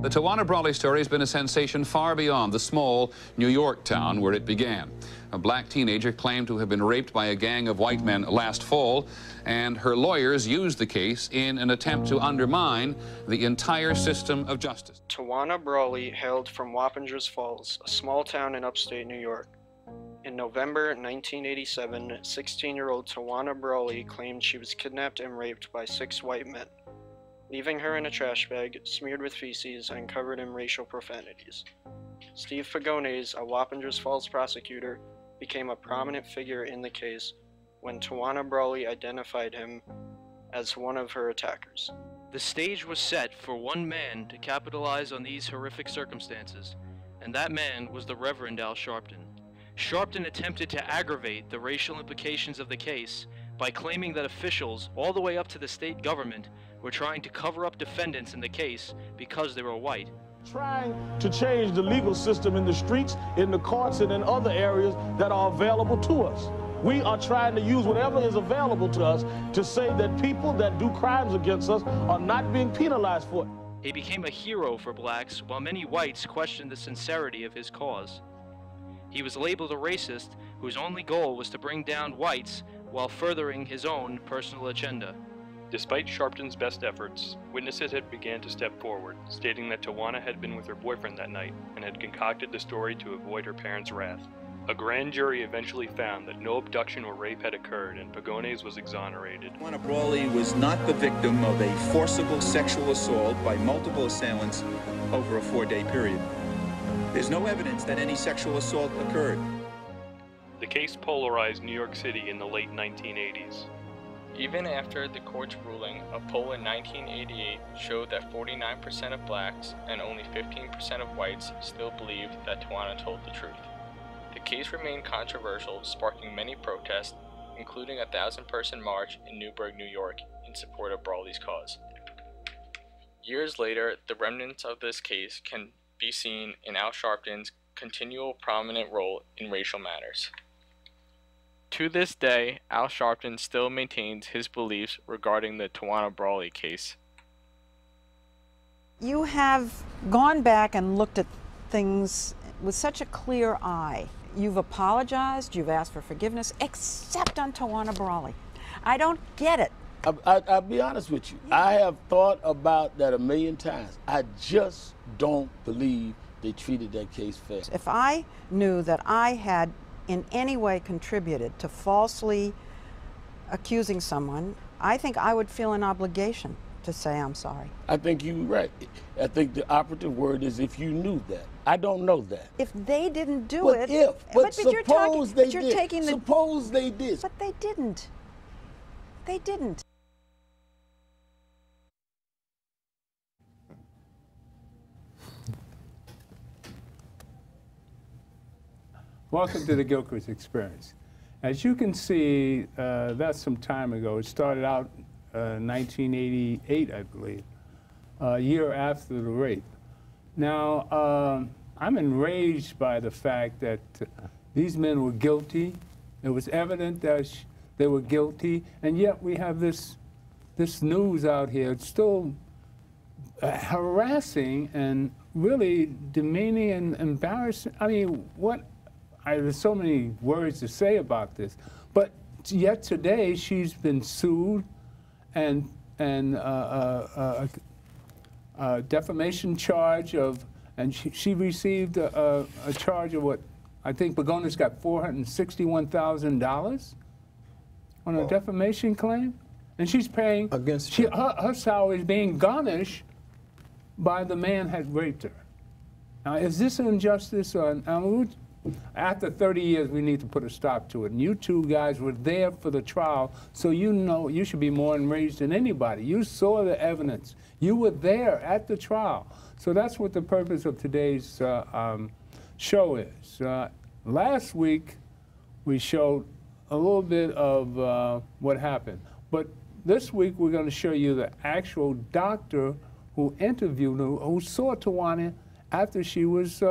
The Tawana Brawley story has been a sensation far beyond the small New York town where it began. A black teenager claimed to have been raped by a gang of white men last fall, and her lawyers used the case in an attempt to undermine the entire system of justice. Tawana Brawley hailed from Wappingers Falls, a small town in upstate New York. In November 1987, 16-year-old Tawana Brawley claimed she was kidnapped and raped by 6 white men, leaving her in a trash bag smeared with feces and covered in racial profanities. Steve Pagones, a Wappingers Falls prosecutor, became a prominent figure in the case when Tawana Brawley identified him as one of her attackers. The stage was set for one man to capitalize on these horrific circumstances, and that man was the Reverend Al Sharpton. Sharpton attempted to aggravate the racial implications of the case by claiming that officials, all the way up to the state government, were trying to cover up defendants in the case because they were white. Trying to change the legal system in the streets, in the courts, and in other areas that are available to us. We are trying to use whatever is available to us to say that people that do crimes against us are not being penalized for it. He became a hero for blacks, while many whites questioned the sincerity of his cause. He was labeled a racist whose only goal was to bring down whites while furthering his own personal agenda. Despite Sharpton's best efforts, witnesses had began to step forward, stating that Tawana had been with her boyfriend that night and had concocted the story to avoid her parents' wrath. A grand jury eventually found that no abduction or rape had occurred, and Pagones was exonerated. Tawana Brawley was not the victim of a forcible sexual assault by multiple assailants over a 4-day period. There's no evidence that any sexual assault occurred. The case polarized New York City in the late 1980s. Even after the court's ruling, a poll in 1988 showed that 49% of blacks and only 15% of whites still believed that Tawana told the truth. The case remained controversial, sparking many protests, including a 1,000-person march in Newburgh, New York, in support of Brawley's cause. Years later, the remnants of this case can be seen in Al Sharpton's continual prominent role in racial matters. To this day, Al Sharpton still maintains his beliefs regarding the Tawana Brawley case. You have gone back and looked at things with such a clear eye. You've apologized, you've asked for forgiveness, except on Tawana Brawley. I don't get it. I'll be honest with you. Yeah. I have thought about that a million times. I just don't believe they treated that case fair. If I knew that I had in any way contributed to falsely accusing someone, I think I would feel an obligation to say I'm sorry. I think you're right. I think the operative word is if you knew that. I don't know that. If they didn't do it. But suppose they did. Suppose they did. But they didn't. They didn't. Welcome to the Gilchrist Experience. As you can see, that's some time ago. It started out 1988, I believe, a year after the rape. Now, I'm enraged by the fact that these men were guilty. It was evident that they were guilty, and yet we have this news out here. It's still harassing and really demeaning and embarrassing. I mean, there's so many words to say about this, but yet today she's been sued and defamation charge of, and she received a charge of what I think Pagones got $461,000 on a defamation claim, and she's paying against her salary is being garnished by the man had raped her. Now, is this an injustice or? After 30 years, we need to put a stop to it. And you two guys were there for the trial, so you know you should be more enraged than anybody. You saw the evidence. You were there at the trial. So that's what the purpose of today's show is. Last week, we showed a little bit of what happened. But this week, we're going to show you the actual doctor who interviewed her, who saw Tawana after she was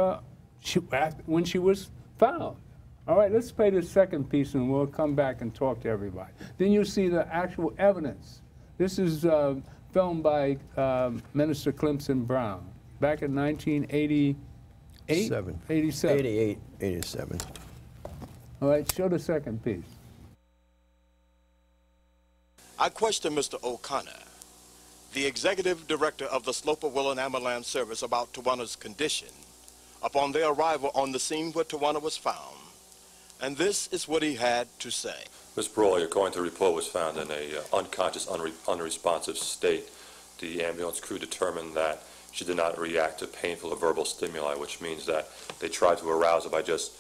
when she was found. All right, let's play the second piece and we'll come back and talk to everybody. Then you'll see the actual evidence. This is filmed by Minister Clemson Brown. back in 1988? 87. 88, 87. All right, show the second piece. I questioned Mr. O'Connor, the executive director of the Sloper-Willen Ambulance Service, about Tawana's condition upon their arrival on the scene where Tawana was found. And this is what he had to say. Ms. Brawley, according to the report, was found in a unconscious, unresponsive state. The ambulance crew determined that she did not react to painful or verbal stimuli, which means that they tried to arouse her by just,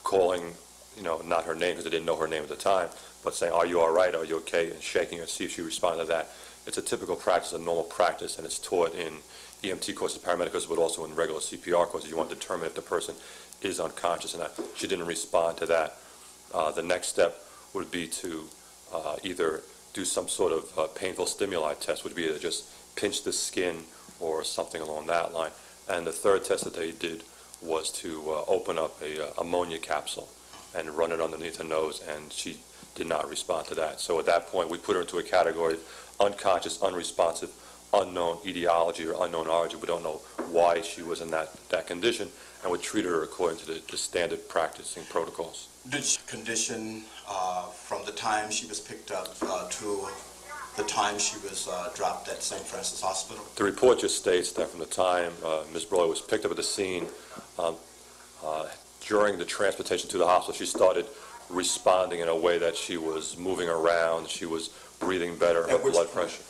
calling, not her name because they didn't know her name at the time, but saying, "Are you all right? Are you okay?" and shaking her, see if she responded to that. It's a typical practice, a normal practice, and it's taught in EMT courses, paramedic courses, but also in regular CPR courses. You want to determine if the person is unconscious, and she didn't respond to that. The next step would be to either do some sort of painful stimuli test, would be to just pinch the skin or something along that line. And the third test that they did was to open up a ammonia capsule and run it underneath her nose, and she did not respond to that. So at that point, we put her into a category of unconscious, unresponsive, unknown etiology or unknown origin. We don't know why she was in that condition, and we treated her according to the standard practicing protocols. Did she condition from the time she was picked up to the time she was dropped at St. Francis Hospital? The report just states that from the time Ms. Brawley was picked up at the scene, during the transportation to the hospital, she started responding in a way that she was moving around, she was breathing better, her blood pressure.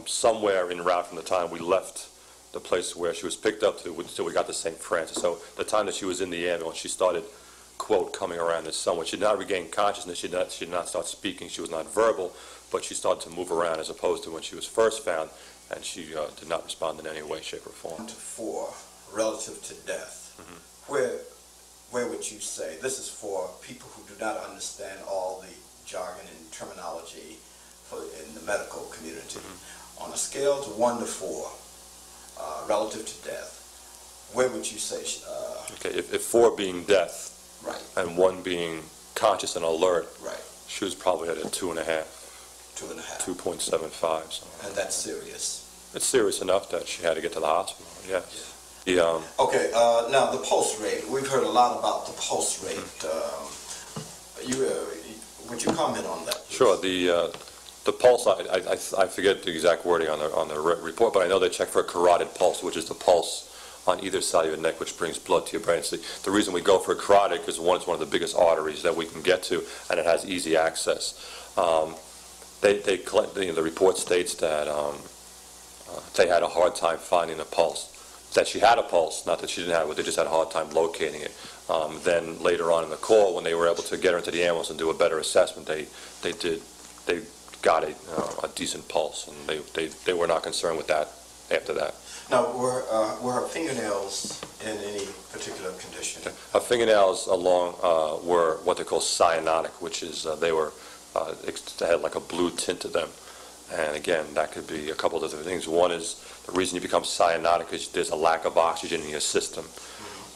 Somewhere en route from the time we left the place where she was picked up to until we got to St. Francis. So the time that she was in the ambulance, she started, quote, coming around this somewhere. She did not regain consciousness, she did not start speaking, she was not verbal, but she started to move around as opposed to when she was first found, and she did not respond in any way, shape, or form. 4, relative to death, where would you say, this is for people who do not understand all the jargon and terminology in the medical community. On a scale to 1 to 4, relative to death, where would you say? Okay, if 4 being death, right, and 1 being conscious and alert, right, she was probably at a 2.5. 2.75. So. And that's serious? It's serious enough that she had to get to the hospital, yes. Yeah. Okay, now the pulse rate. We've heard a lot about the pulse rate. Would you comment on that, please? Sure. The pulse, I forget the exact wording on the report, but I know they check for a carotid pulse, which is the pulse on either side of your neck, which brings blood to your brain. So the reason we go for a carotid, because one, it's one of the biggest arteries that we can get to, and it has easy access. The report states that they had a hard time finding a pulse. That she had a pulse, not that she didn't have it, they just had a hard time locating it. Then later on in the call, when they were able to get her into the ambulance and do a better assessment, they got a decent pulse, and they were not concerned with that after that. Now, were her fingernails in any particular condition? Her fingernails were what they call cyanotic, which is they had like a blue tint to them. And again, that could be a couple of different things. One is the reason you become cyanotic is there's a lack of oxygen in your system.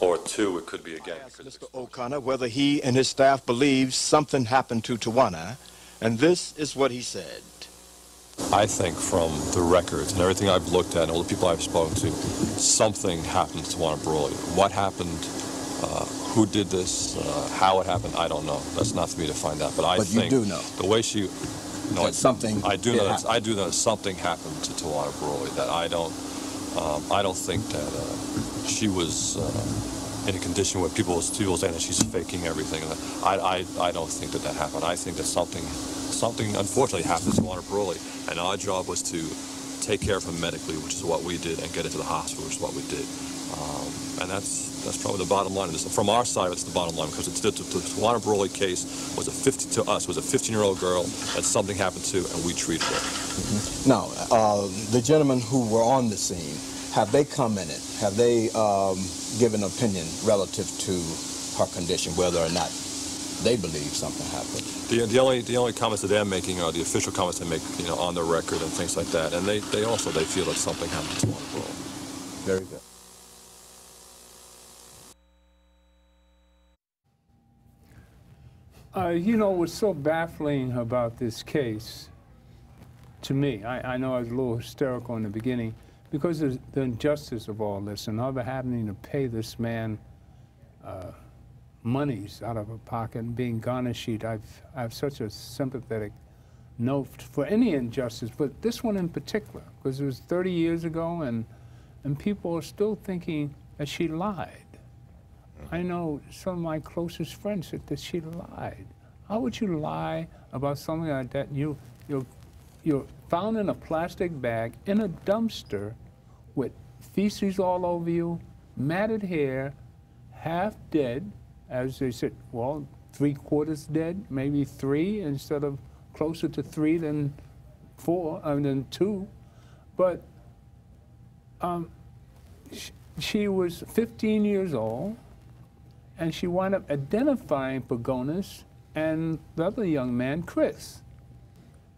Or 2, it could be again. Mr. O'Connor whether he and his staff believes something happened to Tawana, and this is what he said. I think from the records and everything I've looked at and all the people I've spoken to, something happened to Tawana Brawley. What happened, who did this, how it happened, I don't know. That's not for me to find out. But I think you do know. The way she... No, I do know that something happened to Tawana Brawley. That I don't think that she was in a condition where people saying that she's faking everything. I don't think that happened. I think that something unfortunately happened to Tawana Brawley, and our job was to take care of her medically, which is what we did, and get her to the hospital, which is what we did. And that's probably the bottom line. From our side, it's the bottom line, because the Tawana Brawley case was to us was a 15-year-old girl that something happened to, and we treated her. Now, the gentlemen who were on the scene, have they commented? Have they given an opinion relative to her condition, whether or not they believe something happened? The only comments that they're making are the official comments they make, on the record and things like that. And they feel that something happened to Tawana Brawley. Very good. What's so baffling about this case, to me, I know I was a little hysterical in the beginning, because of the injustice of all this and her having to pay this man monies out of her pocket and being garnished, I have such a sympathetic note for any injustice, but this one in particular, because it was 30 years ago and people are still thinking that she lied. I know some of my closest friends said that she lied. How would you lie about something like that? You're found in a plastic bag in a dumpster with feces all over you, matted hair, half dead, as they said, well, 3/4 dead, maybe 3 instead of closer to 3 than 4, than 2. But she was 15 years old, and she wound up identifying Pagonis and the other young man, Chris.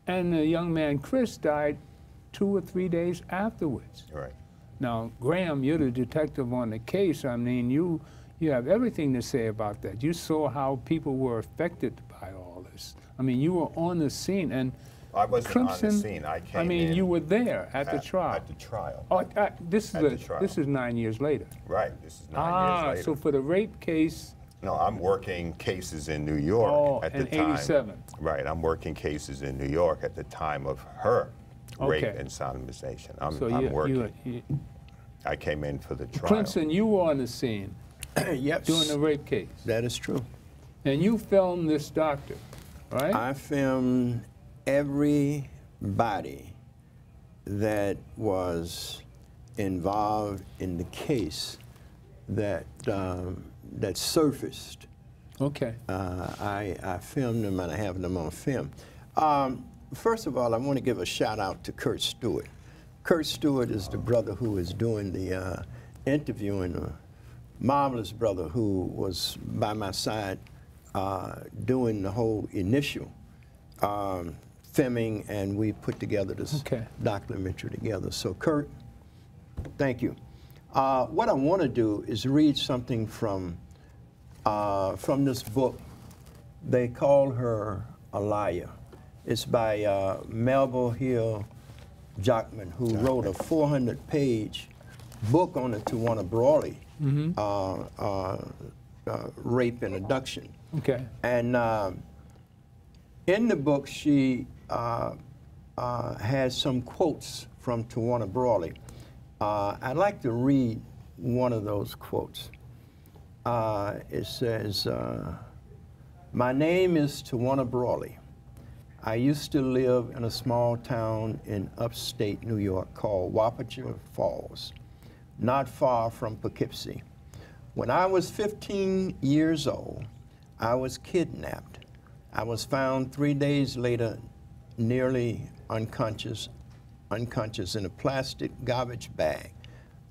And the young man, Chris, died 2 or 3 days afterwards. Right. Now, Graham, you're the detective on the case. I mean, you have everything to say about that. You saw how people were affected by all this. I mean, you were on the scene, and I wasn't Clemson, on the scene. I came I mean, in you were there at the trial. At the trial. Oh, this is 9 years later. Right. This is 9 years later. So for the rape case. No, I'm working cases in New York at the time. in '87. Right. I'm working cases in New York at the time of her rape and sodomization. I'm working. I came in for the trial. Clemson, you were on the scene. Yes. Doing the rape case. That is true. And you filmed this doctor, right? I filmed everybody that was involved in the case that that surfaced. Okay. I filmed them and I have them on film. First of all, I want to give a shout out to Kurt Stewart. Kurt Stewart is the brother who is doing the interviewing, a marvelous brother who was by my side doing the whole initial filming, and we put together this documentary together. So Kurt, thank you. What I want to do is read something from this book. They call her a liar. It's by Melville Hill Jockman, who wrote a 400-page book on the Tawana Brawley rape and abduction. Okay. And in the book, she has some quotes from Tawana Brawley. I'd like to read one of those quotes. It says, "My name is Tawana Brawley. I used to live in a small town in upstate New York called Wapacha Falls, not far from Poughkeepsie. When I was 15 years old, I was kidnapped. I was found 3 days later, nearly unconscious in a plastic garbage bag.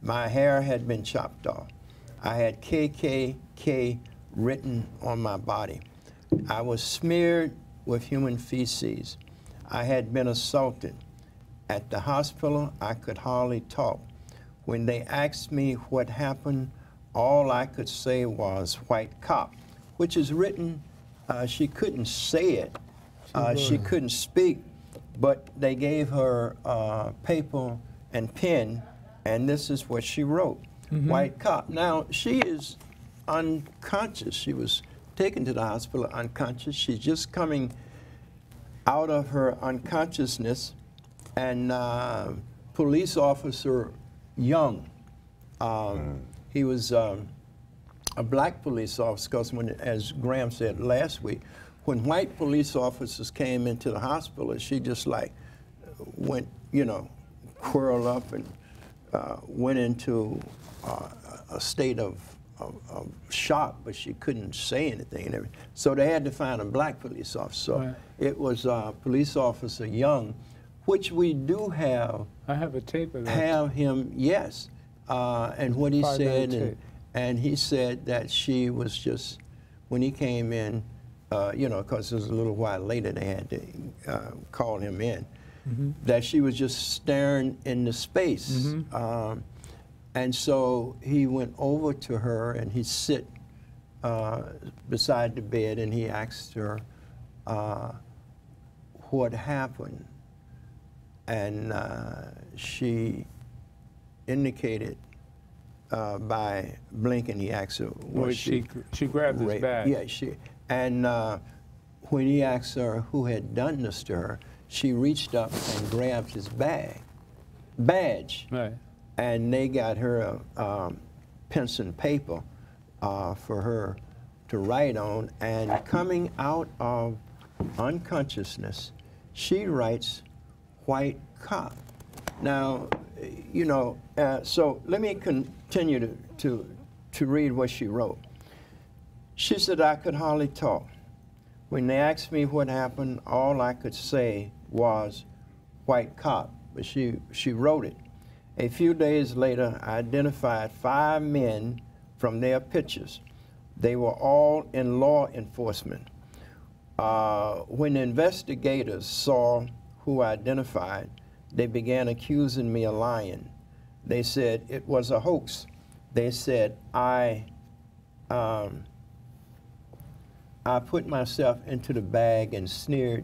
My hair had been chopped off. I had KKK written on my body. I was smeared with human feces. I had been assaulted. At the hospital, I could hardly talk. When they asked me what happened, all I could say was white cop, which is written, she couldn't say it, she couldn't speak, but they gave her paper and pen, and this is what she wrote, white cop. Now, she is unconscious. She was taken to the hospital unconscious. She's just coming out of her unconsciousness, and police officer Young, he was a black police officer, because when, as Graham said last week, when white police officers came into the hospital, she just like went, you know, curled up and went into a state of shock, but she couldn't say anything and everything. So they had to find a black police officer. So it was police officer Young, which we do have. I have a tape of that. Have him, yes. And what he said, and he said that she was just, when he came in, you know, because it was a little while later they had to call him in, that she was just staring into space. And so he went over to her and he sit beside the bed and he asked her what happened. And she indicated by blinking, he asked her, was she grabbed his bag. Yeah, and when he asked her who had done this to her, she reached up and grabbed his badge. Right. And they got her pencil and paper for her to write on, and coming out of unconsciousness, she writes white cop. Now, you know, so let me continue to read what she wrote. She said, I could hardly talk. When they asked me what happened, all I could say was white cop, but she wrote it. A few days later, I identified 5 men from their pictures. They were all in law enforcement. When the investigators saw who I identified, they began accusing me of lying. They said it was a hoax. They said I put myself into the bag and smeared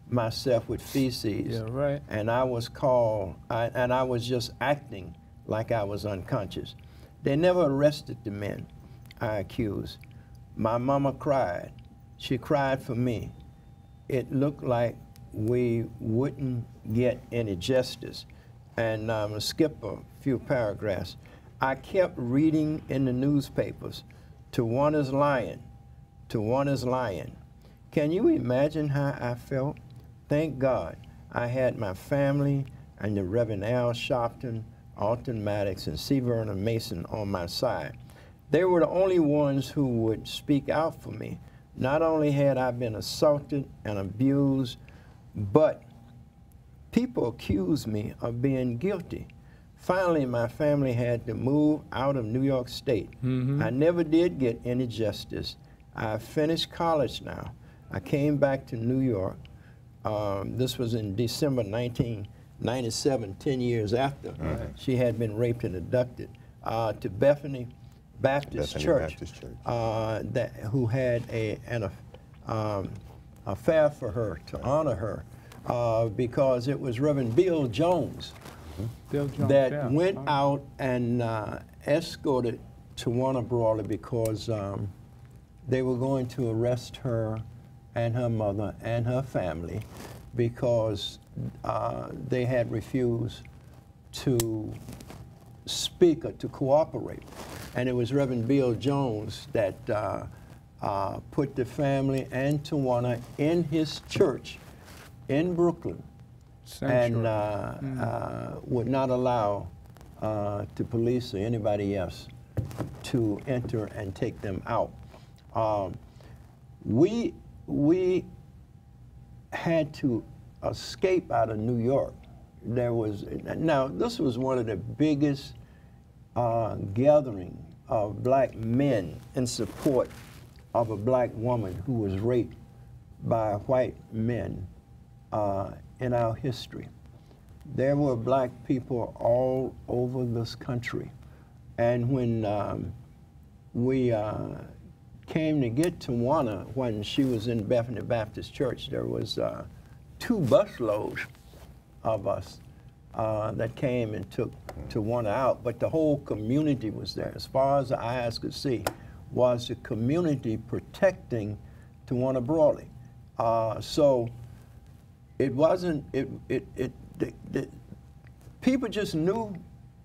myself with feces. Yeah, right. And I was called, and I was just acting like I was unconscious. They never arrested the men I accused. My mama cried. She cried for me. It looked like we wouldn't get any justice. And I'm going to skip a few paragraphs. I kept reading in the newspapers, Tawana's lying, Tawana's lying. Can you imagine how I felt? Thank God I had my family and the Reverend Al Sharpton, Alton Maddox, and C. Vernon Mason on my side. They were the only ones who would speak out for me. Not only had I been assaulted and abused, but people accused me of being guilty. Finally, my family had to move out of New York State. I never did get any justice. I finished college now. I came back to New York. This was in December 1997, 10 years after she had been raped and abducted, to Bethany Baptist Church, who had an affair for her, to honor her, because it was Reverend Bill Jones, that went out and escorted Tawana Brawley because they were going to arrest her and her mother and her family because they had refused to speak or to cooperate. And it was Reverend Bill Jones that put the family and Tawana in his church in Brooklyn and would not allow the police or anybody else to enter and take them out. We had to escape out of New York. Now this was one of the biggest gathering of black men in support of a black woman who was raped by white men in our history. There were black people all over this country. And when we came to get Tawana, when she was in Bethany Baptist Church, there was 2 busloads of us that came and took Tawana out, but the whole community was there. As far as the eyes could see, was the community protecting Tawana Brawley. So it wasn't, people just knew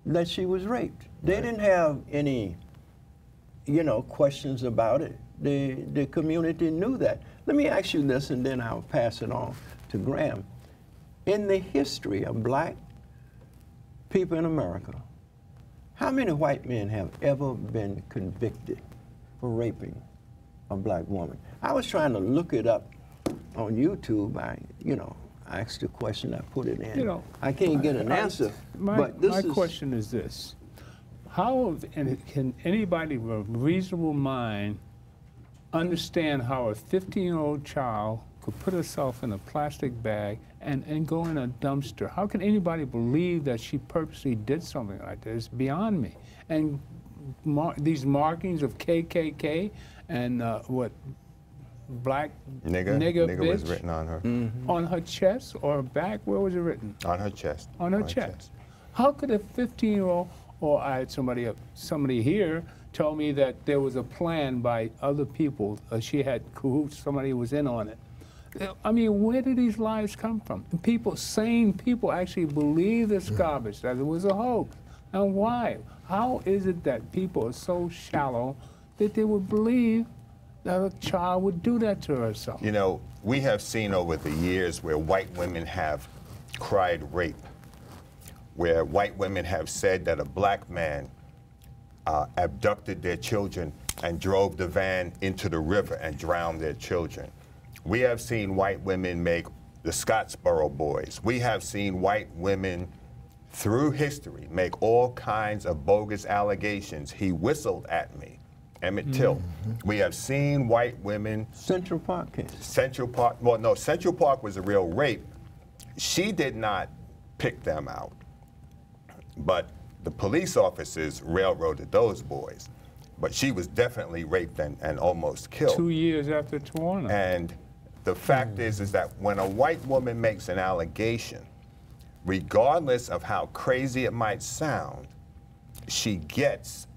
that she was raped. They didn't have any, questions about it. The community knew that. Let me ask you this, and then I'll pass it on to Graham. In the history of black people in America, how many white men have ever been convicted for raping a black woman? I was trying to look it up on YouTube. I asked the question, I put it in. I can't get an answer. My question is this. How can anybody with a reasonable mind understand how a 15-year-old child could put herself in a plastic bag and go in a dumpster? How can anybody believe that she purposely did something like this? It's beyond me. And these markings of KKK and black nigger bitch was written on her. On her chest or back? Where was it written? On her chest. On her chest. How could a 15-year-old or I had somebody here tell me that there was a plan by other people. She had cahoots, somebody was in on it. I mean, where did these lies come from? People, sane people actually believe this garbage, that it was a hoax. And why? How is it that people are so shallow that they would believe that a child would do that to herself? You know, we have seen over the years where white women have cried rape, where white women have said that a black man abducted their children and drove the van into the river and drowned their children. We have seen white women make the Scottsboro boys. We have seen white women through history make all kinds of bogus allegations. He whistled at me, Emmett Till. We have seen white women. Central Park case. Central Park, well, no, Central Park was a real rape. She did not pick them out, but the police officers railroaded those boys. But she was definitely raped and almost killed. 2 years after Tawana. And the fact is that when a white woman makes an allegation, regardless of how crazy it might sound, she gets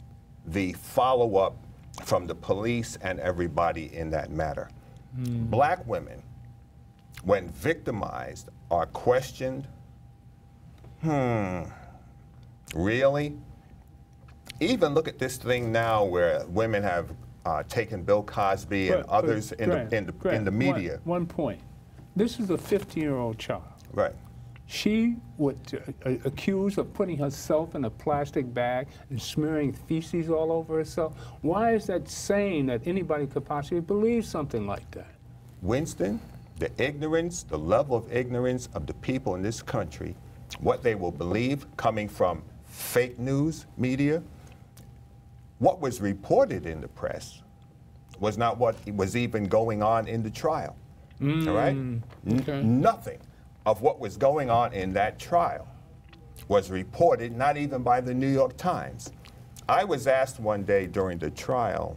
the follow-up from the police and everybody in that matter. Black women, when victimized, are questioned. Really? Even look at this thing now where women have taken Bill Cosby and others in the media. One point. This is a 15-year-old child. Right. She was accused of putting herself in a plastic bag and smearing feces all over herself. Why is that saying that anybody could possibly believe something like that? Winston, the ignorance, the level of ignorance of the people in this country, what they will believe coming from fake news media, what was reported in the press was not what was even going on in the trial, all right? Okay. Nothing of what was going on in that trial was reported, not even by the New York Times. I was asked one day during the trial,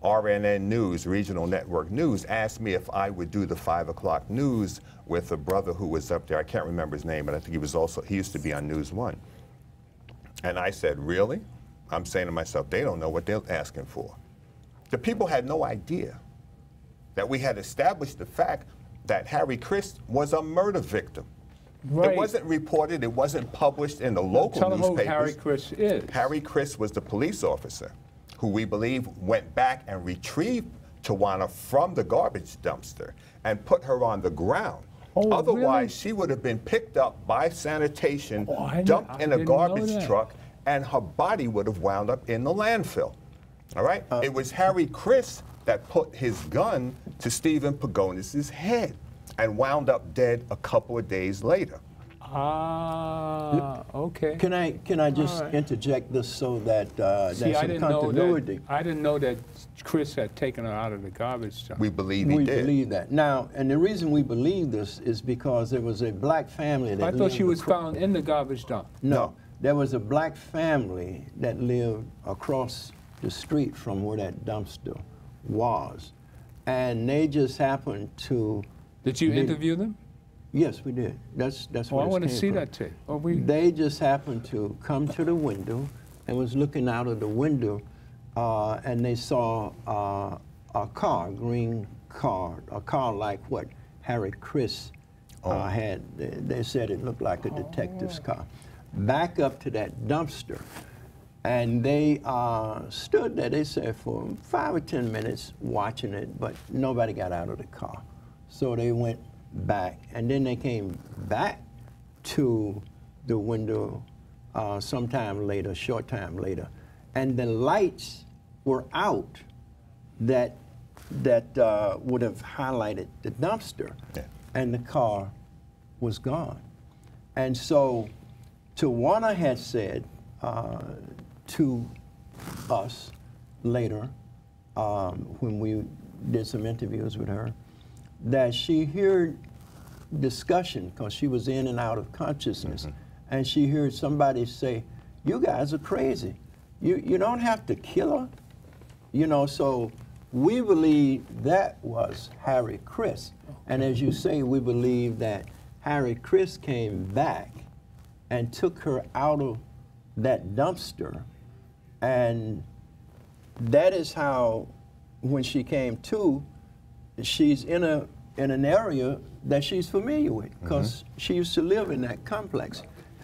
RNN News, Regional Network News, asked me if I would do the 5 o'clock news with a brother who was up there. I can't remember his name, but I think he used to be on News 1. And I said, really? I'm saying to myself, they don't know what they're asking for. The people had no idea that we had established the fact that Harry Christ was a murder victim. Right. It wasn't reported, it wasn't published in the local newspapers. Tell them who Harry Christ is. Harry Christ was the police officer who we believe went back and retrieved Tawana from the garbage dumpster and put her on the ground. Otherwise, really? She would have been picked up by sanitation, dumped in a garbage truck, and her body would have wound up in the landfill. All right? It was Harry Christ that put his gun to Stephen Pagonis's head and wound up dead a couple of days later. Okay. Can I just interject this so that there's some continuity? I didn't know that Chris had taken her out of the garbage dump. We believe he did. We believe that. Now, and the reason we believe this is because there was a black family that I thought she was found in the garbage dump. No, there was a black family that lived across the street from where that dumpster was, and they just happened to. Did you interview them? Yes, we did. That's where I want to see that tape. They just happened to come to the window and was looking out of the window, and they saw a car, green car, a car like what Harry Christ had. They said it looked like a detective's car. Back up to that dumpster, and they stood there, they said, for 5 or 10 minutes watching it, but nobody got out of the car. So they went back, and then they came back to the window sometime later, short time later, and the lights were out that would have highlighted the dumpster, and the car was gone. And so Tawana had said to us later, when we did some interviews with her, that she heard discussion, because she was in and out of consciousness, and she heard somebody say, "You guys are crazy. You don't have to kill her." You know, so we believe that was Harry Christ. And as you say, we believe that Harry Christ came back and took her out of that dumpster, and that is how, when she came to, she's in an area that she's familiar with, because she used to live in that complex.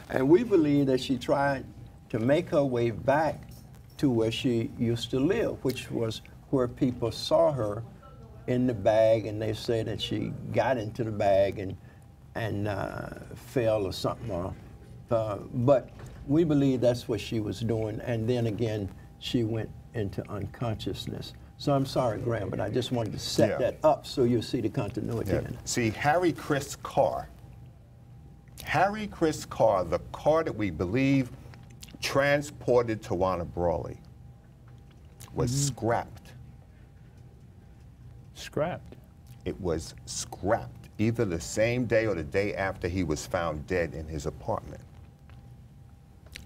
And we believe that she tried to make her way back to where she used to live, which was where people saw her in the bag, and they say that she got into the bag and fell or something. But we believe that's what she was doing, and then again, she went into unconsciousness. So I'm sorry, Graham, but I just wanted to set that up so you'll see the continuity in it. See, Harry Chris Carr, the car that we believe transported Tawana Brawley, was scrapped. Scrapped? It was scrapped, either the same day or the day after he was found dead in his apartment.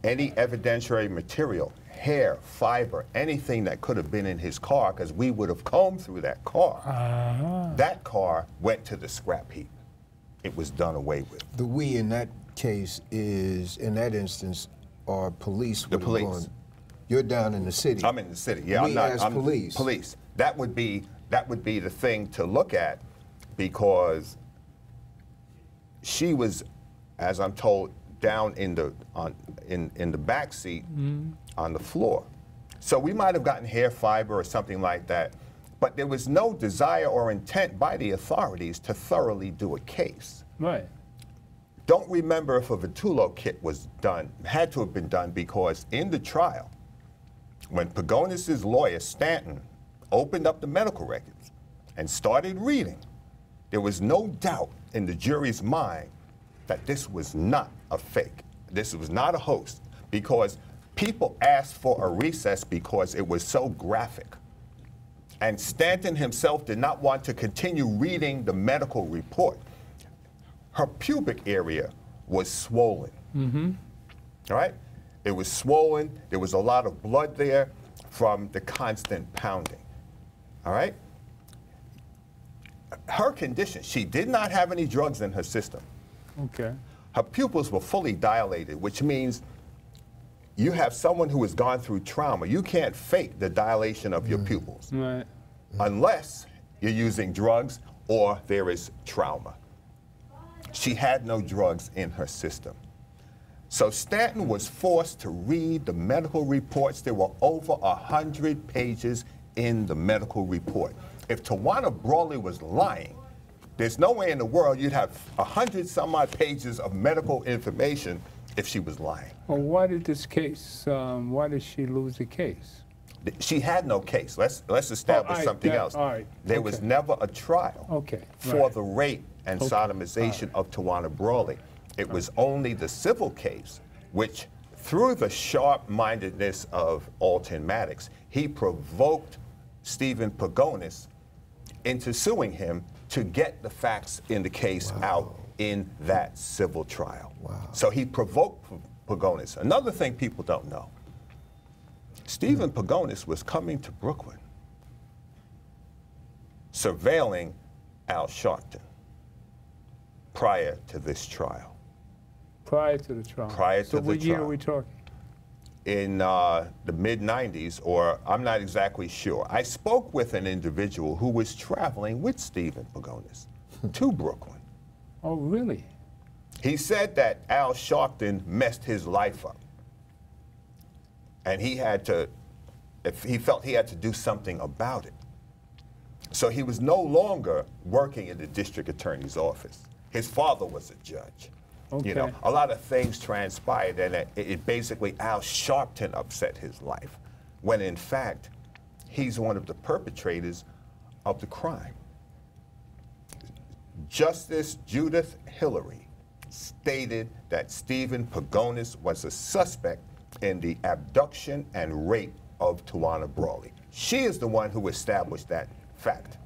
Any evidentiary material, hair, fiber, anything that could have been in his car, because we would have combed through that car. That car went to the scrap heap. It was done away with. The we in that case is, in that instance, are police. The police. Gone. You're down in the city. I'm in the city. Yeah, we I'm police. Police. That would be the thing to look at, because she was, as I'm told, down in the back seat on the floor. So we might have gotten hair fiber or something like that, but there was no desire or intent by the authorities to thoroughly do a case. Right. Don't remember if a Vitullo kit was done, had to have been done, because in the trial, when Pagonis's lawyer, Stanton, opened up the medical records and started reading, there was no doubt in the jury's mind that this was not a fake. This was not a hoax, because people asked for a recess because it was so graphic. And Stanton himself did not want to continue reading the medical report. Her pubic area was swollen. All right? It was swollen. There was a lot of blood there from the constant pounding. All right? Her condition, she did not have any drugs in her system. Okay. Her pupils were fully dilated, which means you have someone who has gone through trauma. You can't fake the dilation of your pupils. Right. Unless you're using drugs or there is trauma. She had no drugs in her system. So Stanton was forced to read the medical reports. There were over 100 pages in the medical report. If Tawana Brawley was lying, there's no way in the world you'd have 100 some odd pages of medical information if she was lying. Well, why did this case, why did she lose the case? She had no case. Let's establish something else. There was never a trial for the rape and sodomization of Tawana Brawley. It was only the civil case, which through the sharp-mindedness of Alton Maddox, he provoked Stephen Pagonis into suing him to get the facts in the case out in that civil trial. So he provoked Pagonis. Another thing people don't know, Stephen Pagonis was coming to Brooklyn, surveilling Al Sharpton prior to this trial. Prior to the trial? Prior to the trial. So what year are we talking? In the mid-90s, or I'm not exactly sure. I spoke with an individual who was traveling with Stephen Pagonis to Brooklyn. Oh, really? He said that Al Sharpton messed his life up. And he had to, he felt he had to do something about it. So he was no longer working in the district attorney's office. His father was a judge. You know, a lot of things transpired, and it basically, Al Sharpton upset his life, when in fact, he's one of the perpetrators of the crime. Justice Judith Hillary stated that Stephen Pagonis was a suspect in the abduction and rape of Tawana Brawley. She is the one who established that fact.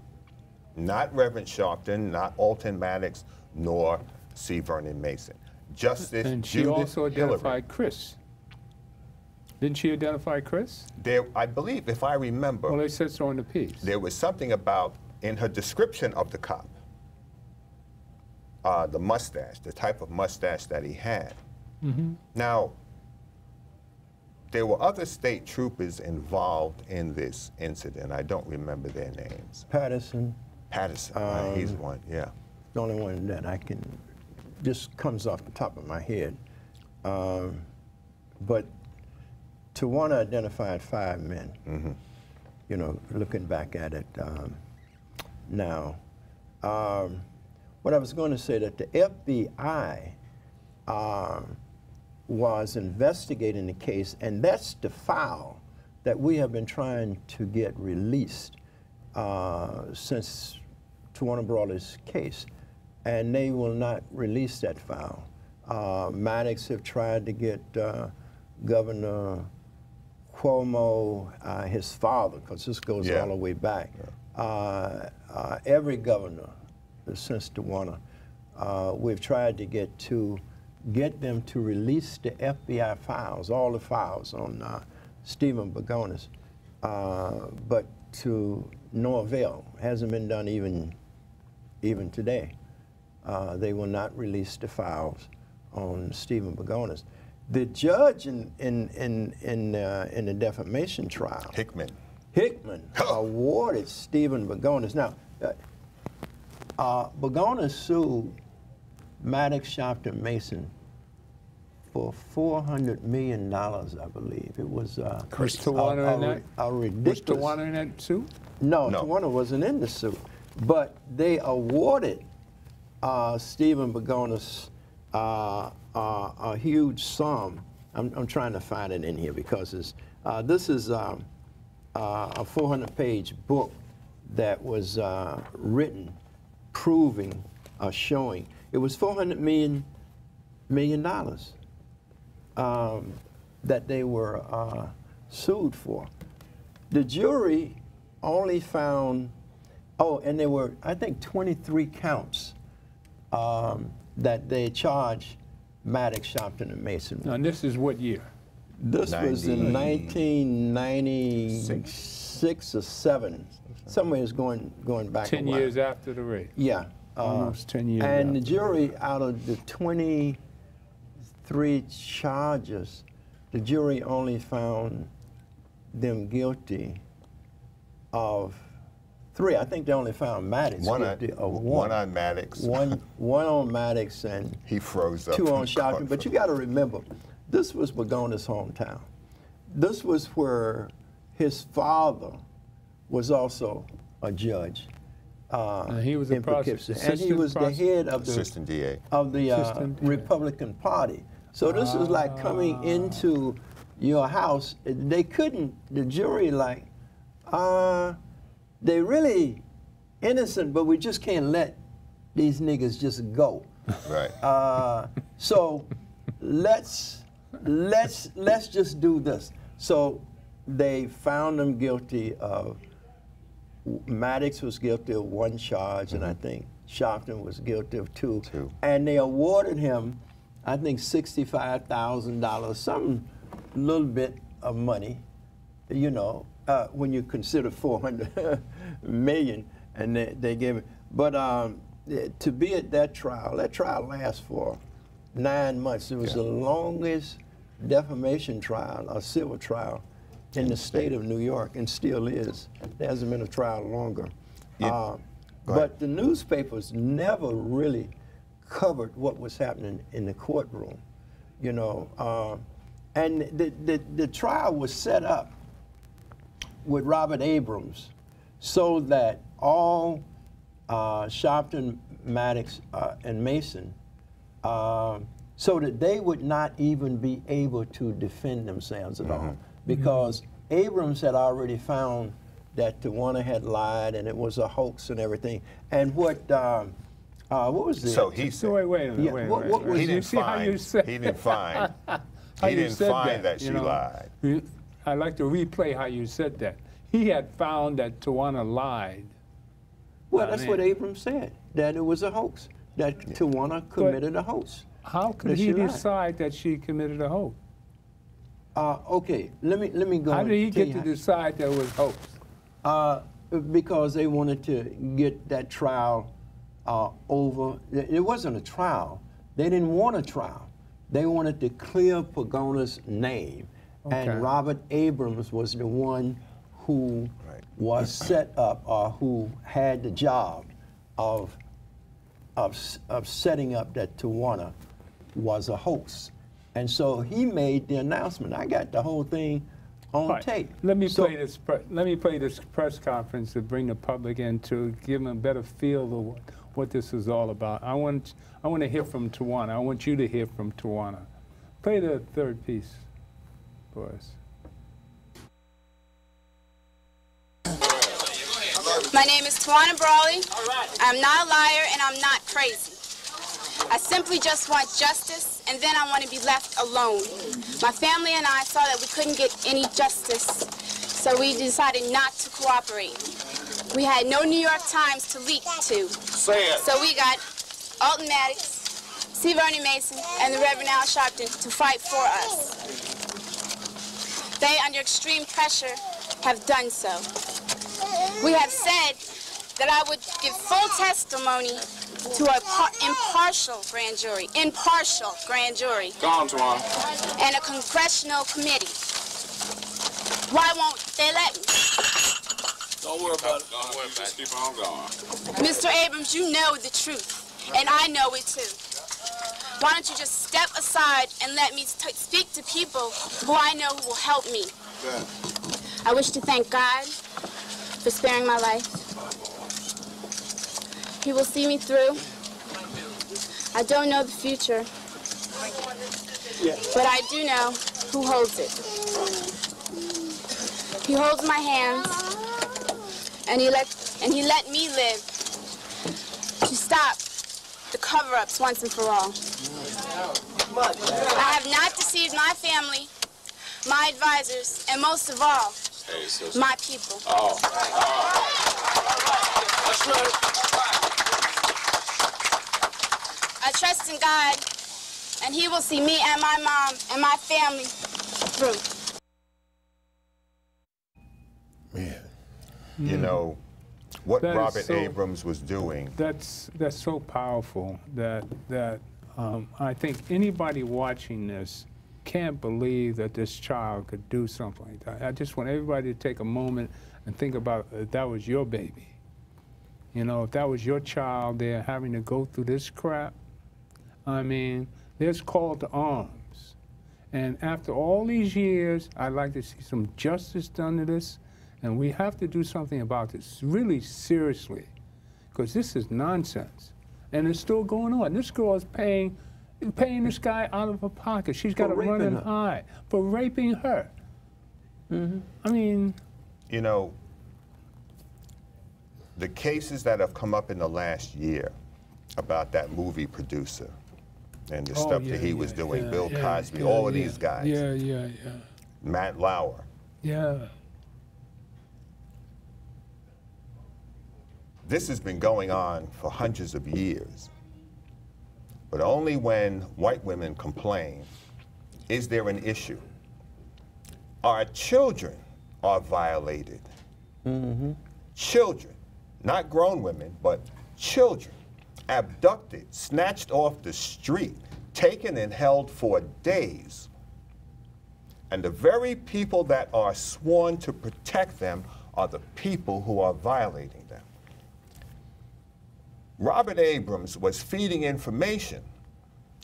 Not Reverend Sharpton, not Alton Maddox, nor C. Vernon Mason. Justice and she Judith also identified Hillary. Chris. Didn't she identify Chris? There, I believe, if I remember. Well, they said so in the piece. There was something about, in her description of the cop, the mustache, the type of mustache that he had. Now, there were other state troopers involved in this incident. I don't remember their names. Patterson. Patterson, right, he's one, yeah. The only one that I can, just comes off the top of my head. But Tawana identified 5 men. Mm-hmm. You know, looking back at it now. What I was going to say, that the FBI was investigating the case, and that's the file that we have been trying to get released since Tawana Brawley's case, and they will not release that file. Maddox have tried to get Governor Cuomo, his father, because this goes all the way back. Every governor since Tawana, we've tried to get them to release the FBI files, all the files on Stephen Bagones, but to no avail. Hasn't been done even today. They will not release the files on Stephen Bagones. The judge in the defamation trial, Hickman awarded Stephen Bagones. Now, Bagones sued Maddox, Shopton, Mason for $400 million, I believe. It was a ridiculous. Was Tawana in that suit? No, Tawana wasn't in the suit. But they awarded Stephen Bagones a huge sum. I'm trying to find it in here because it's, this is a 400-page book that was written proving, showing. It was $400 million that they were sued for. The jury only found, and there were, I think, 23 counts that they charged Maddox, Shopton, and Mason. Now, this is what year? This was in 1996 or 7. Somewhere is going back 10 years after the rape. Yeah. Almost 10 years And the jury, out of the 23 charges, the jury only found them guilty of 3. I think they only found Maddox guilty of 1. One on Maddox. One on Maddox, and he froze up. 2 on Shopton. But you got to remember, this was Bagones' hometown. This was where his father was also a judge. He was a prosecutor, and he was the head of the assistant DA of the Republican Party. So this is like coming into your house. They couldn't. The jury like, they really innocent, but we just can't let these niggas just go. Right. So let's just do this. So they found them guilty of. Maddox was guilty of 1 charge, and I think Shopton was guilty of 2. And they awarded him, I think, $65,000, some little bit of money, you know, when you consider $400 million, and they gave it. But to be at that trial lasts for 9 months. It was the longest defamation trial, a civil trial, in the state of New York, and still is. There hasn't been a trial longer. But the newspapers never really covered what was happening in the courtroom, you know. And the trial was set up with Robert Abrams so that all Shopton, Maddox, and Mason, so that they would not even be able to defend themselves at all. Because Abrams had already found that Tawana had lied and it was a hoax and everything. And what was it? So he said. Wait a minute. What was he didn't find. He didn't find. He didn't find that she lied. I'd like to replay how you said that. He had found that Tawana lied. Well, that's what Abrams said, that it was a hoax, that Tawana committed a hoax. How could he decide that she committed a hoax? Okay, let me go. How did he get to decide that it was hoax? Because they wanted to get that trial over. It wasn't a trial. They didn't want a trial. They wanted to clear Pagona's name. and Robert Abrams was the one who was set up, or who had the job of setting up that Tawana was a hoax. And so he made the announcement. I got the whole thing on tape. Let me play this press conference to bring the public in, to give them a better feel of what this is all about. I want to hear from Tawana. I want you to hear from Tawana. Play the third piece for us. My name is Tawana Brawley. I'm not a liar and I'm not crazy. I simply just want justice, and then I want to be left alone. My family and I saw that we couldn't get any justice, so we decided not to cooperate. We had no New York Times to leak to. So we got Alton Maddox, C. Vernon Mason, and the Reverend Al Sharpton to fight for us. They, under extreme pressure, have done so. We have said that I would give full testimony to an impartial grand jury, Go on, Tawana. and a congressional committee. Why won't they let me? Don't worry about it. Don't worry about it. Just keep on going. Mr. Abrams, you know the truth, and I know it too. Why don't you just step aside and let me speak to people who I know who will help me? Good. I wish to thank God for sparing my life. He will see me through. I don't know the future, but I do know who holds it. He holds my hands, and he let me live to stop the cover-ups once and for all. I have not deceived my family, my advisors, and most of all, my people. That's right. I trust in God, and he will see me and my mom and my family through. Man, you know, what That is Robert so- Abrams was doing. That's so powerful that I think anybody watching this can't believe that this child could do something like that. I just want everybody to take a moment and think about if that was your baby. You know, if that was your child there having to go through this crap, I mean, there's call to arms. And after all these years, I'd like to see some justice done to this, and we have to do something about this really seriously, because this is nonsense. And it's still going on. This girl is paying this guy out of her pocket. She's got to run and hide for raping her. I mean, you know, the cases that have come up in the last year about that movie producer and the stuff that he was doing, Bill Cosby, all of these guys. Matt Lauer. This has been going on for hundreds of years. But only when white women complain is there an issue. Our children are violated. Children, not grown women, but children, abducted, snatched off the street, taken and held for days. And the very people that are sworn to protect them are the people who are violating them. Robert Abrams was feeding information,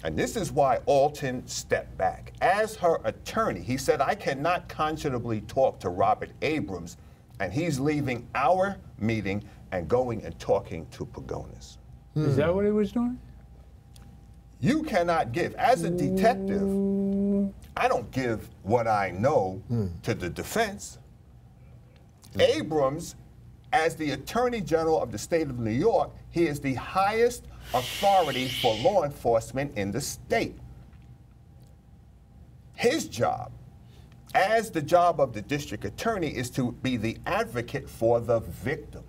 and this is why Alton stepped back. As her attorney, he said, I cannot conscionably talk to Robert Abrams, and he's leaving our meeting and going and talking to Pagonis. Is that what he was doing? You cannot give. As a detective, I don't give what I know to the defense. Abrams, as the Attorney General of the state of New York, he is the highest authority for law enforcement in the state. His job, as the job of the district attorney, is to be the advocate for the victim,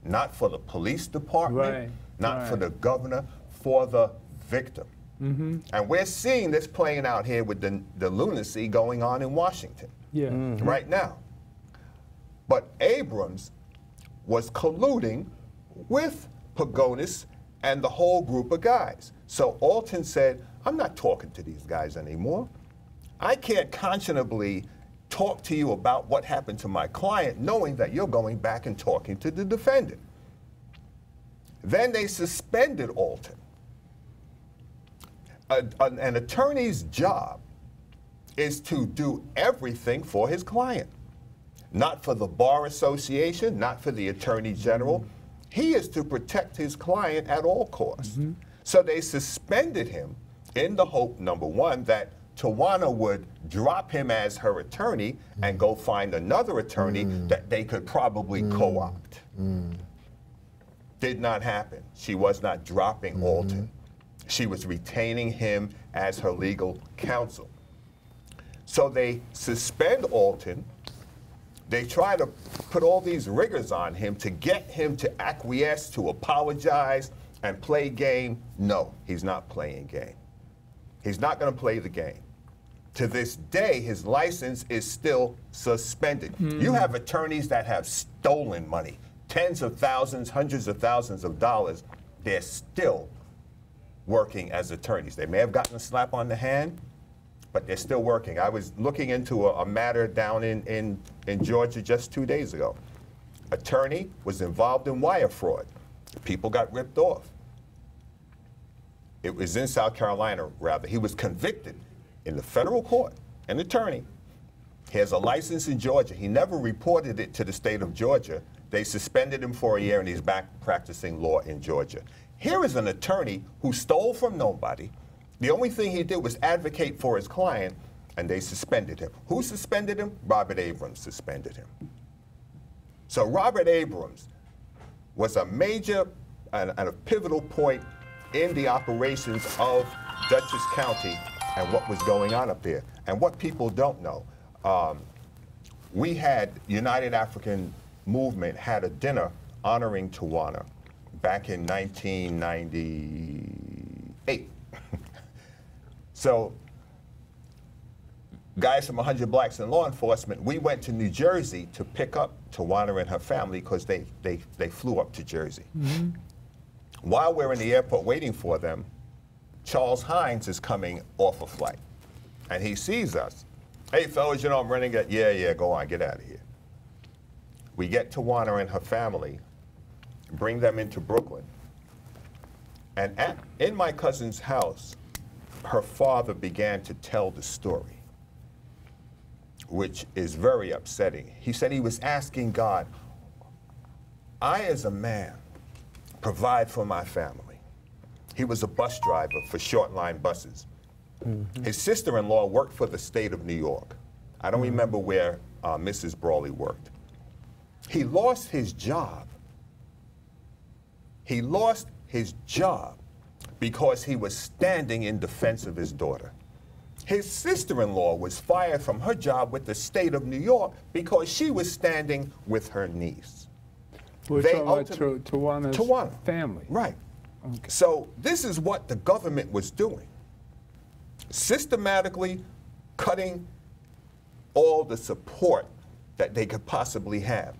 not for the police department, not for the governor, for the victim. And we're seeing this playing out here with the lunacy going on in Washington right now. But Abrams was colluding with Pagonis and the whole group of guys. So Alton said, I'm not talking to these guys anymore. I can't conscionably talk to you about what happened to my client knowing that you're going back and talking to the defendant. Then they suspended Alton. An attorney's job is to do everything for his client. Not for the Bar Association, not for the Attorney General. He is to protect his client at all costs. So they suspended him in the hope, number one, that Tawana would drop him as her attorney and go find another attorney that they could probably co-opt. Did not happen. She was not dropping Alton. She was retaining him as her legal counsel. So they suspend Alton. They try to put all these rigors on him to get him to acquiesce, to apologize, and play game. No, he's not playing game. He's not going to play the game. To this day, his license is still suspended. You have attorneys that have stolen money, tens of thousands, hundreds of thousands of dollars. They're still working as attorneys. They may have gotten a slap on the hand, but they're still working. I was looking into a matter down in Georgia just 2 days ago. Attorney was involved in wire fraud. People got ripped off. It was in South Carolina, rather. He was convicted in the federal court, an attorney. He has a license in Georgia. He never reported it to the state of Georgia. They suspended him for a year, and he's back practicing law in Georgia. Here is an attorney who stole from nobody. The only thing he did was advocate for his client, and they suspended him. Who suspended him? Robert Abrams suspended him. So Robert Abrams was a major and a pivotal point in the operations of Dutchess County and what was going on up there. And what people don't know, we had, United African Movement had a dinner honoring Tawana back in 1998. So guys from 100 Blacks in Law Enforcement, we went to New Jersey to pick up Tawana and her family because they flew up to Jersey. While we're in the airport waiting for them, Charles Hines is coming off a flight, and he sees us. Hey, fellas, you know I'm running it. Yeah, go on, get out of here. We get Tawana and her family, bring them into Brooklyn, and in my cousin's house, her father began to tell the story, which is very upsetting. He said he was asking God, I as a man provide for my family. He was a bus driver for short line buses. His sister-in-law worked for the state of New York. I don't remember where Mrs. Brawley worked. He lost his job. He lost his job because he was standing in defense of his daughter. His sister-in-law was fired from her job with the state of New York because she was standing with her niece. We're talking about Tawana's family. Right. Okay. So this is what the government was doing. Systematically cutting all the support that they could possibly have.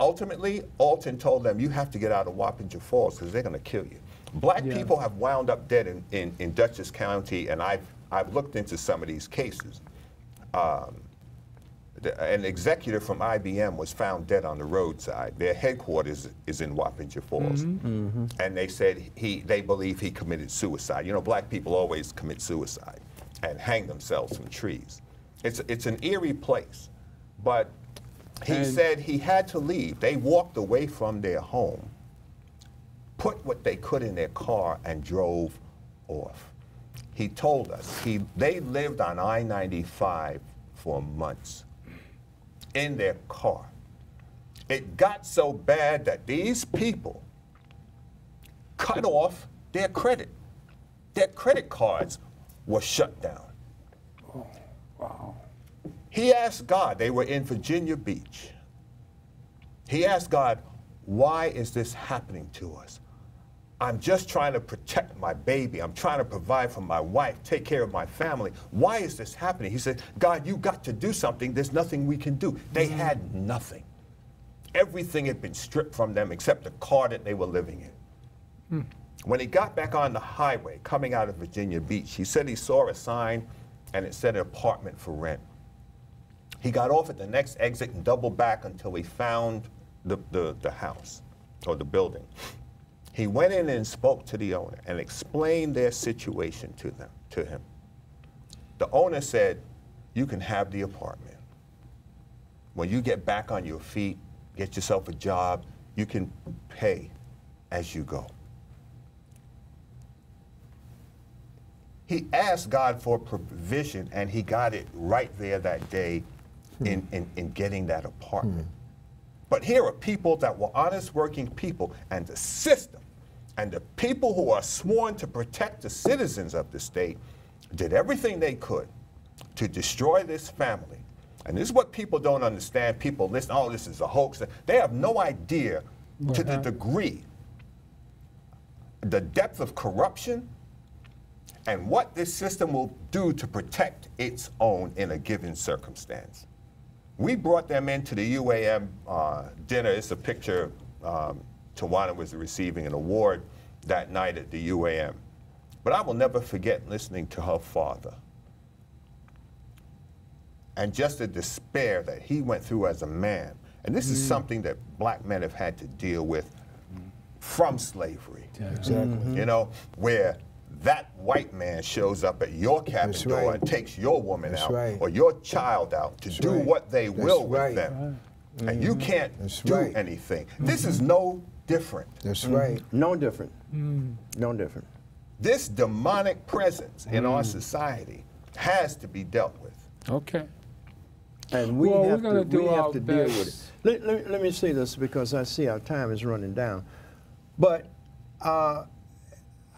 Ultimately, Alton told them, you have to get out of Wappinger Falls because they're going to kill you. Black people have wound up dead in Dutchess County, and I've looked into some of these cases. An executive from IBM was found dead on the roadside. Their headquarters is in Wappinger Falls. And they said they believe he committed suicide. You know, black people always commit suicide and hang themselves from trees. It's an eerie place. But he said he had to leave. They walked away from their home, put what they could in their car, and drove off. He told us they lived on I-95 for months in their car. It got so bad that these people cut off their credit. Their credit cards were shut down. Oh, wow. He asked God, they were in Virginia Beach. He asked God, why is this happening to us? I'm just trying to protect my baby. I'm trying to provide for my wife, take care of my family. Why is this happening? He said, God, you got to do something. There's nothing we can do. They had nothing. Everything had been stripped from them except the car that they were living in. When he got back on the highway coming out of Virginia Beach, he said he saw a sign and it said an apartment for rent. He got off at the next exit and doubled back until he found the house or the building. He went in and spoke to the owner and explained their situation to him. The owner said, "You can have the apartment. When you get back on your feet, get yourself a job, you can pay as you go." He asked God for provision, and he got it right there that day in getting that apartment. But here are people that were honest working people, and the system and the people who are sworn to protect the citizens of the state did everything they could to destroy this family. And this is what people don't understand. People listen, oh, this is a hoax. They have no idea to the degree, the depth of corruption, and what this system will do to protect its own in a given circumstance. We brought them into the UAM dinner. It's a picture. Tawana was receiving an award that night at the UAM. But I will never forget listening to her father and just the despair that he went through as a man. And this is something that black men have had to deal with from slavery. Exactly. You know, where that white man shows up at your cabin door and takes your woman out or your child out to do what they will with them. And you can't do anything. This is no different. That's right. No different. No different. This demonic presence in our society has to be dealt with. Okay. And we have to deal best. with it. Let me say this because I see our time is running down. But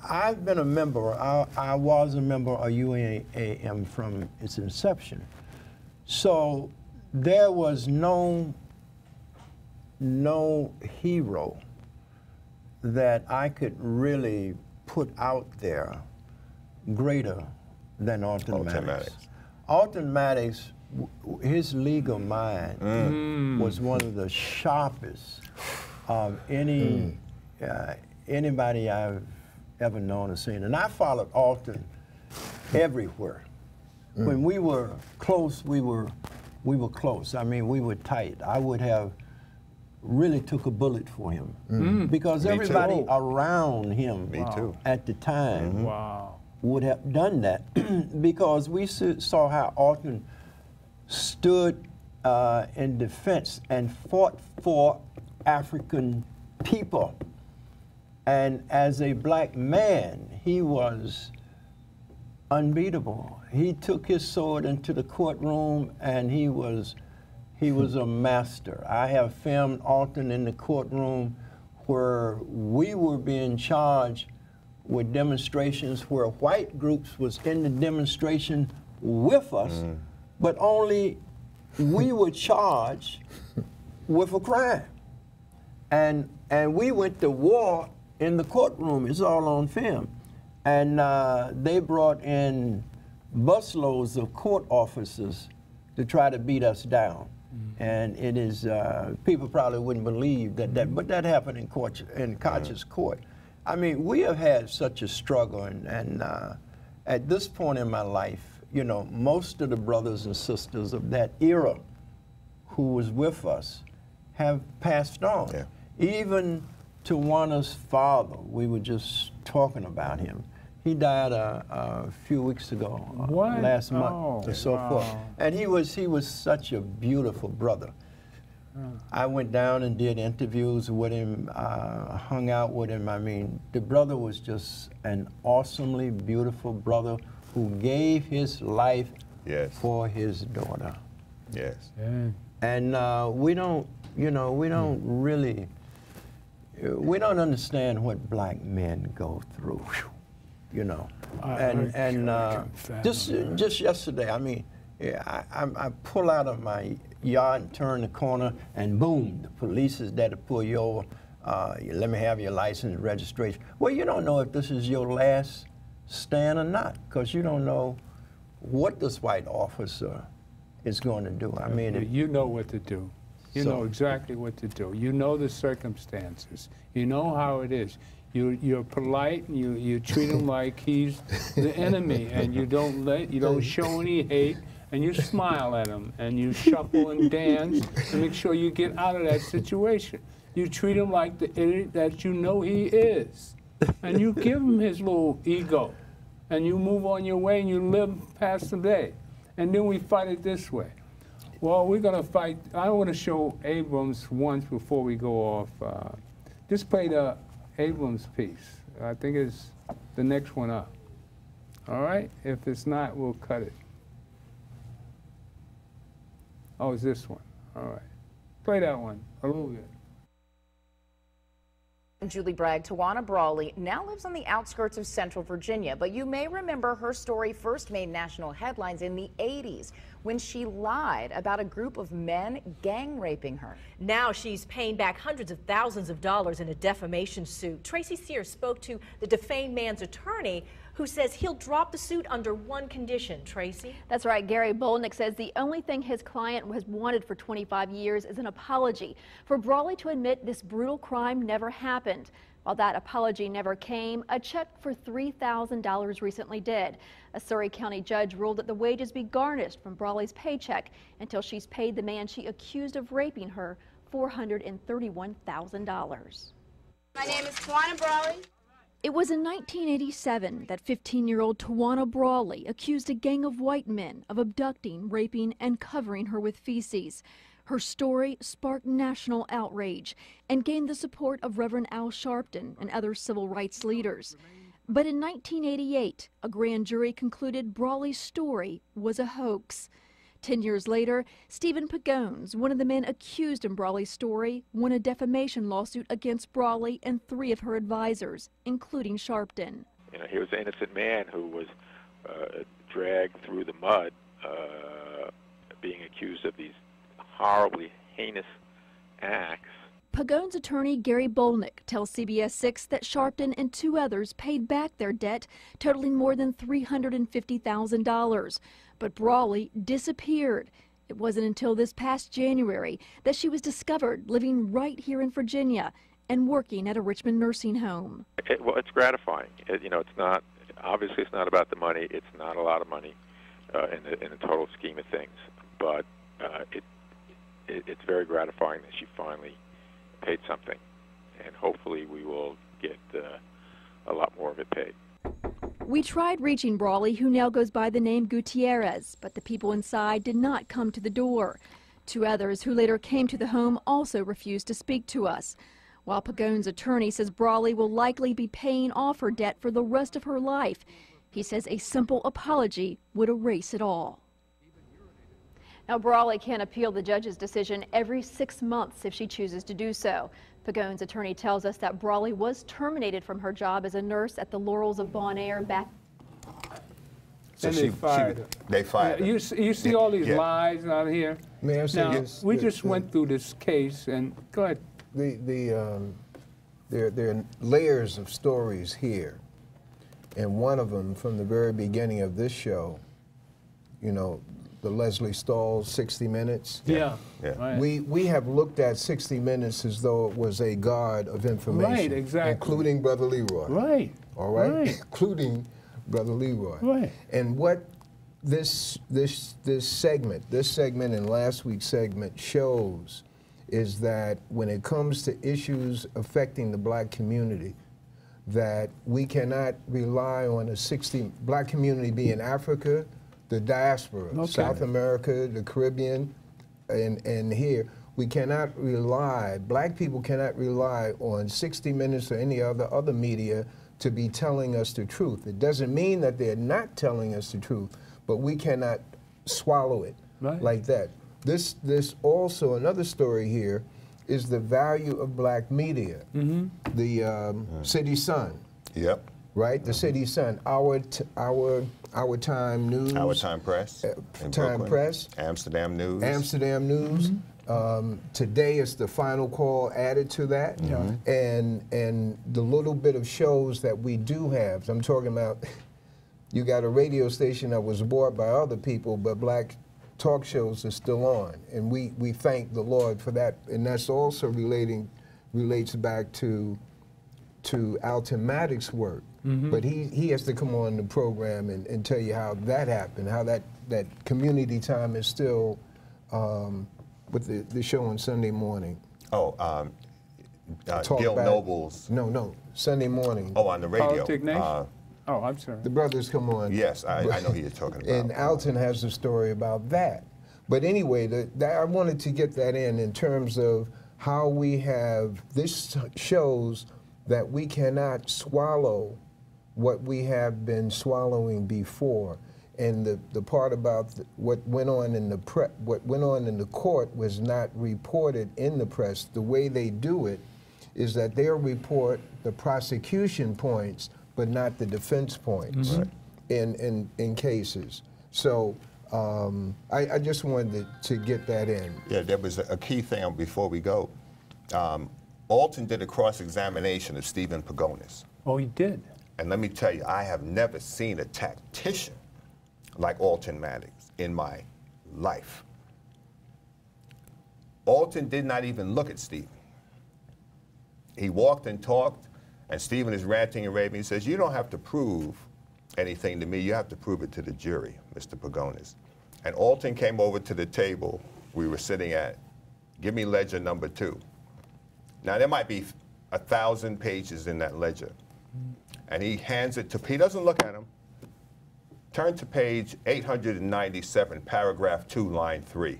I've been a member, I was a member of UAM from its inception. So there was no hero that I could really put out there greater than Alton Maddox. Alton Maddox, his legal mind was one of the sharpest of anybody I've ever known or seen. And I followed Alton everywhere. When we were close, we were close. I mean, we were tight. I would have really took a bullet for him because everybody around him at the time would have done that because we saw how Alton stood in defense and fought for African people. And as a black man, he was unbeatable. He took his sword into the courtroom and he was a master. I have filmed Alton in the courtroom where we were being charged with demonstrations where white groups was in the demonstration with us, but only we were charged with a crime. And we went to war in the courtroom. It's all on film. And they brought in busloads of court officers to try to beat us down. And it is, people probably wouldn't believe that, but that happened in Koch's court. I mean, we have had such a struggle, and at this point in my life, you know, most of the brothers and sisters of that era who was with us have passed on. Even Tawana's father, we were just talking about him. He died a few weeks ago, last month, and so forth. And he was such a beautiful brother. I went down and did interviews with him, hung out with him. I mean, the brother was just an awesomely beautiful brother who gave his life for his daughter. And we don't, you know, we don't really, we don't understand what black men go through. You know, just yesterday, I mean, I pull out of my yard and turn the corner, and boom, the police is there to pull you over. Let me have your license and registration. Well, you don't know if this is your last stand or not, because you don't know what this white officer is going to do. I mean, you know what to do. You know exactly what to do. You know the circumstances. You know how it is. You're polite, and you treat him like he's the enemy, and you don't show any hate, and you smile at him, and you shuffle and dance to make sure you get out of that situation. You treat him like the idiot that you know he is, and you give him his little ego, and you move on your way, and you live past the day. And then we fight it this way. Well, we're gonna fight. I want to show Abrams once before we go off. Just play the Abrams piece. I think it's the next one up. All right? If it's not, we'll cut it. Oh, it's this one. All right. Play that one a little bit. Julie Bragg, Tawana Brawley now lives on the outskirts of Central Virginia, but you may remember her story first made national headlines in the 80s when she lied about a group of men gang raping her. Now she's paying back hundreds of thousands of dollars in a defamation suit. Tracy Sears spoke to the defamed man's attorney, who says he'll drop the suit under one condition. Tracy? That's right. Gary Bolnick says the only thing his client has wanted for 25 years is an apology for Brawley to admit this brutal crime never happened. While that apology never came, a check for $3,000 recently did. A Surrey County judge ruled that the wages be garnished from Brawley's paycheck until she's paid the man she accused of raping her $431,000. My name is Tawana Brawley. It was in 1987 that 15-year-old Tawana Brawley accused a gang of white men of abducting, raping, and covering her with feces. Her story sparked national outrage and gained the support of Reverend Al Sharpton and other civil rights leaders. But in 1988, a grand jury concluded Brawley's story was a hoax. 10 years later, Stephen Pagones, one of the men accused in Brawley's story, won a defamation lawsuit against Brawley and 3 of her advisors, including Sharpton. You know, he was an innocent man who was dragged through the mud, being accused of these horribly heinous acts. Pagones' attorney Gary Bolnick tells CBS 6 that Sharpton and 2 others paid back their debt, totaling more than $350,000. But Brawley disappeared. It wasn't until this past January that she was discovered living right here in Virginia and working at a Richmond nursing home. Well, it's gratifying. You know, it's not, obviously it's not about the money. It's not a lot of money in the total scheme of things. But it's very gratifying that she finally paid something. And hopefully we will get a lot more of it paid. We tried reaching Brawley, who now goes by the name Gutierrez, but the people inside did not come to the door. 2 others who later came to the home also refused to speak to us. While Pagones' attorney says Brawley will likely be paying off her debt for the rest of her life, he says a simple apology would erase it all. Now, Brawley can appeal the judge's decision every 6 months if she chooses to do so. Pagones' attorney tells us that Brawley was terminated from her job as a nurse at the Laurels of Bon Air back. So they fired her. They fired her. You see all these lies out here? May I say now, this? We just went through this case, and go ahead. There are layers of stories here, and one of them from the very beginning of this show, you know, the Leslie Stahl 60 Minutes. Yeah. Right. We have looked at 60 Minutes as though it was a god of information. Right, exactly. Including Brother Leroy. Right. All right? Right. Including Brother Leroy. Right. And what this segment and last week's segment shows is that when it comes to issues affecting the black community, that we cannot rely on black community being Africa, the diaspora, South America, the Caribbean, and here. We cannot rely, black people cannot rely on 60 Minutes or any other media to be telling us the truth. It doesn't mean that they're not telling us the truth, but we cannot swallow it like that. This also, another story here is the value of black media. The City Sun. Yep. Right? The City Sun. Our Time News. Our Time Press. Time Press. Amsterdam News. Amsterdam News. Today is the Final Call added to that. And the little bit of shows that we do have. I'm talking about, you got a radio station that was bought by other people, but black talk shows are still on. And we thank the Lord for that. And that's also relates back to to Alton Maddox's work, but he has to come on the program and tell you how that happened, how that community time is still with the show on Sunday morning. Oh, Gil Noble's. No, Sunday morning. Oh, on the radio. Politic Nation? Oh, I'm sorry. The brothers come on. Yes, I know who you're talking about. And Alton has a story about that. But anyway, I wanted to get that in terms of how we have, this shows that we cannot swallow what we have been swallowing before. And the part about what went on in the court was not reported in the press. The way they do it is that they'll report the prosecution points, but not the defense points in cases. So I just wanted to get that in. Yeah, there was a key thing before we go. Alton did a cross-examination of Stephen Pagonis. Oh, he did? And let me tell you, I have never seen a tactician like Alton Maddox in my life. Alton did not even look at Stephen. He walked and talked, and Stephen is ranting and raving. He says, you don't have to prove anything to me. You have to prove it to the jury, Mr. Pagonis. And Alton came over to the table we were sitting at. Give me ledger number 2. Now, there might be 1,000 pages in that ledger. And he hands it to, he doesn't look at him. Turn to page 897, paragraph 2, line 3.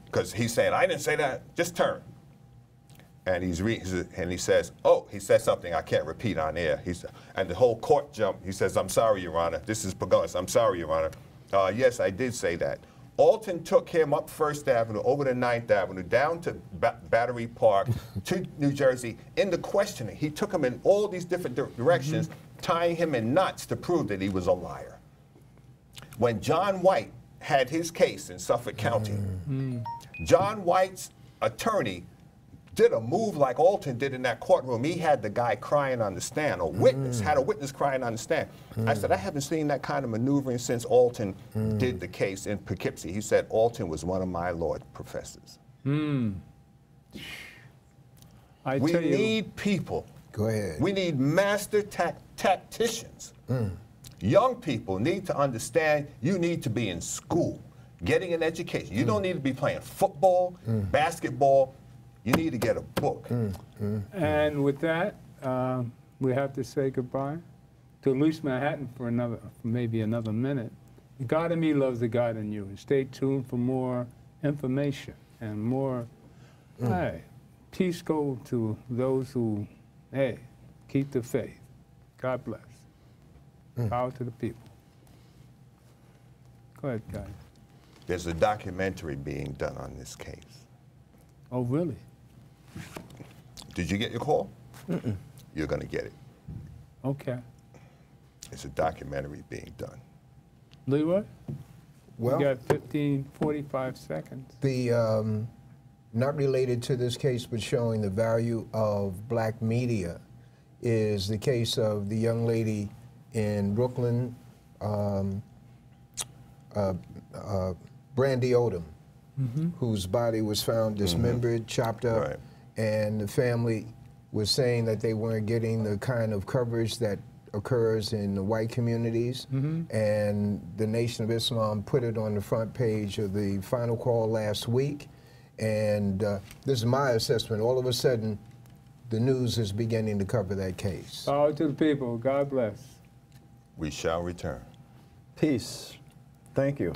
Because he's saying, I didn't say that, just turn. And he's reading, and he says, oh, he said something I can't repeat on air. And the whole court jumped. He says, I'm sorry, Your Honor. This is Pagonis. I'm sorry, Your Honor. Yes, I did say that. Alton took him up 1st Avenue, over to 9th Avenue, down to Battery Park, to New Jersey, in the questioning. He took him in all these different directions, tying him in knots to prove that he was a liar. When John White had his case in Suffolk County, John White's attorney did a move like Alton did in that courtroom. He had the guy crying on the stand, had a witness crying on the stand. I said, I haven't seen that kind of maneuvering since Alton did the case in Poughkeepsie. He said, Alton was one of my law professors. We need people. Go ahead. We need master tacticians. Young people need to understand you need to be in school, getting an education. You don't need to be playing football, basketball. You need to get a book. And with that, we have to say goodbye to Loose Manhattan for maybe another minute. The God in me loves the God in you. And stay tuned for more information and more. Hey, peace go to those who, hey, keep the faith. God bless. Power to the people. Go ahead, guys. There's a documentary being done on this case. Oh, really? Did you get your call? You're going to get it. Okay. It's a documentary being done. Leroy? Well, you got 45 seconds. The, not related to this case, but showing the value of black media is the case of the young lady in Brooklyn, Brandy Odom, whose body was found dismembered, chopped up, and the family was saying that they weren't getting the kind of coverage that occurs in the white communities, and the Nation of Islam put it on the front page of the Final Call last week, and this is my assessment. All of a sudden, the news is beginning to cover that case. Power to the people. God bless. We shall return. Peace. Thank you.